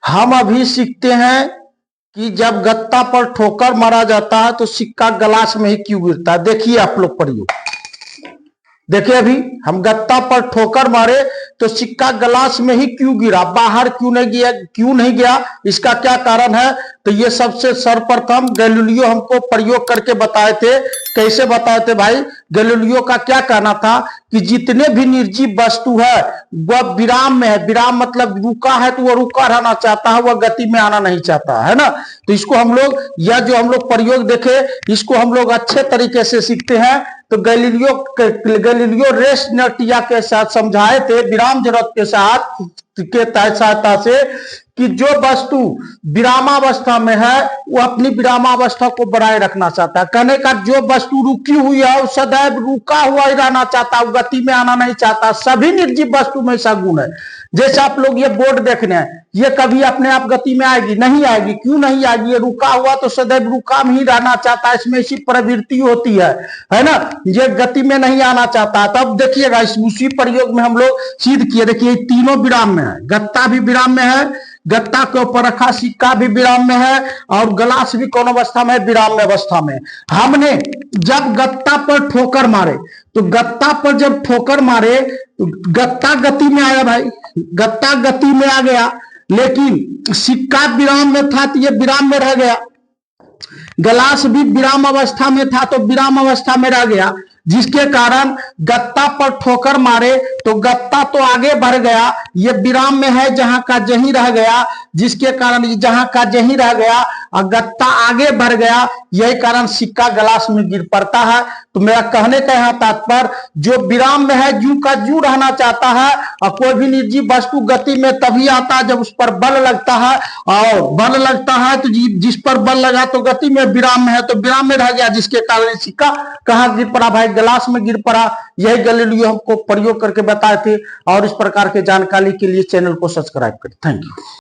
हम अभी सीखते हैं कि जब गत्ता पर ठोकर मारा जाता है तो सिक्का गिलास में ही क्यों गिरता है। देखिए आप लोग प्रयोग, देखिए अभी हम गत्ता पर ठोकर मारे तो सिक्का गिलास में ही क्यों गिरा, बाहर क्यों नहीं गया, इसका क्या कारण है। तो ये सबसे सर्वप्रथम गैलीलियो हमको प्रयोग करके बताए थे। कैसे बताए थे भाई? गैलीलियो का क्या कहना था कि जितने भी निर्जीव वस्तु है वह विराम में है। विराम मतलब रुका है तो वह रुका रहना चाहता है, वह गति में आना नहीं चाहता है ना। तो इसको हम लोग, यह जो हम लोग प्रयोग देखे, इसको हम लोग अच्छे तरीके से सीखते हैं। तो गैलीलियो रेस नटिया के साथ समझाए थे विराम जरूरत के साथ के सहायता से कि जो वस्तु विरामावस्था में है वो अपनी विरामावस्था को बनाए रखना चाहता है। कहने का जो वस्तु रुकी हुई है वो सदैव रुका हुआ ही रहना चाहता है, वो गति में आना नहीं चाहता। सभी निर्जीव वस्तु में ऐसा गुण है। जैसे आप लोग ये बोर्ड देख रहे हैं, ये कभी अपने आप गति में आएगी? नहीं आएगी। क्यों नहीं आएगी? ये रुका हुआ तो सदैव रुका में ही रहना चाहता है, इसमें ऐसी प्रवृत्ति होती है ना। ये गति में नहीं आना चाहता। तब देखिएगा उसी प्रयोग में हम लोग सिद्ध किए। देखिए तीनों विराम में है, गत्ता भी विराम में है, गत्ता के ऊपर रखा सिक्का भी विराम में है, और गिलास भी कौन अवस्था में? विराम में अवस्था में। हमने जब गत्ता पर ठोकर मारे तो गत्ता पर जब ठोकर मारे तो गत्ता गति में आया भाई, गत्ता गति में आ गया, लेकिन सिक्का विराम में था तो ये विराम में रह गया। गिलास भी विराम अवस्था में था तो विराम अवस्था में रह गया, जिसके कारण गत्ता पर ठोकर मारे तो गत्ता तो आगे बढ़ गया, ये विराम में है जहां का जहीं रह गया, जिसके कारण जहां का जहीं रह गया और गत्ता आगे बढ़ गया, यही कारण सिक्का गिलास में गिर पड़ता है। तो मेरा कहने का यहाँ तात्पर्य, जो विराम में है जू का जू रहना चाहता है, और कोई भी निर्जीव वस्तु गति में तभी आता है जब उस पर बल लगता है, और बल लगता है तो जिस पर बल लगा तो गति में, विराम में है तो विराम में रह गया, जिसके कारण सिक्का कहाँ गिर पड़ा भाई? गिलास में गिर पड़ा। यही गैलीलियो हमको प्रयोग करके बताए थे। और इस प्रकार के जानकारी के लिए चैनल को सब्सक्राइब करें। Thank you.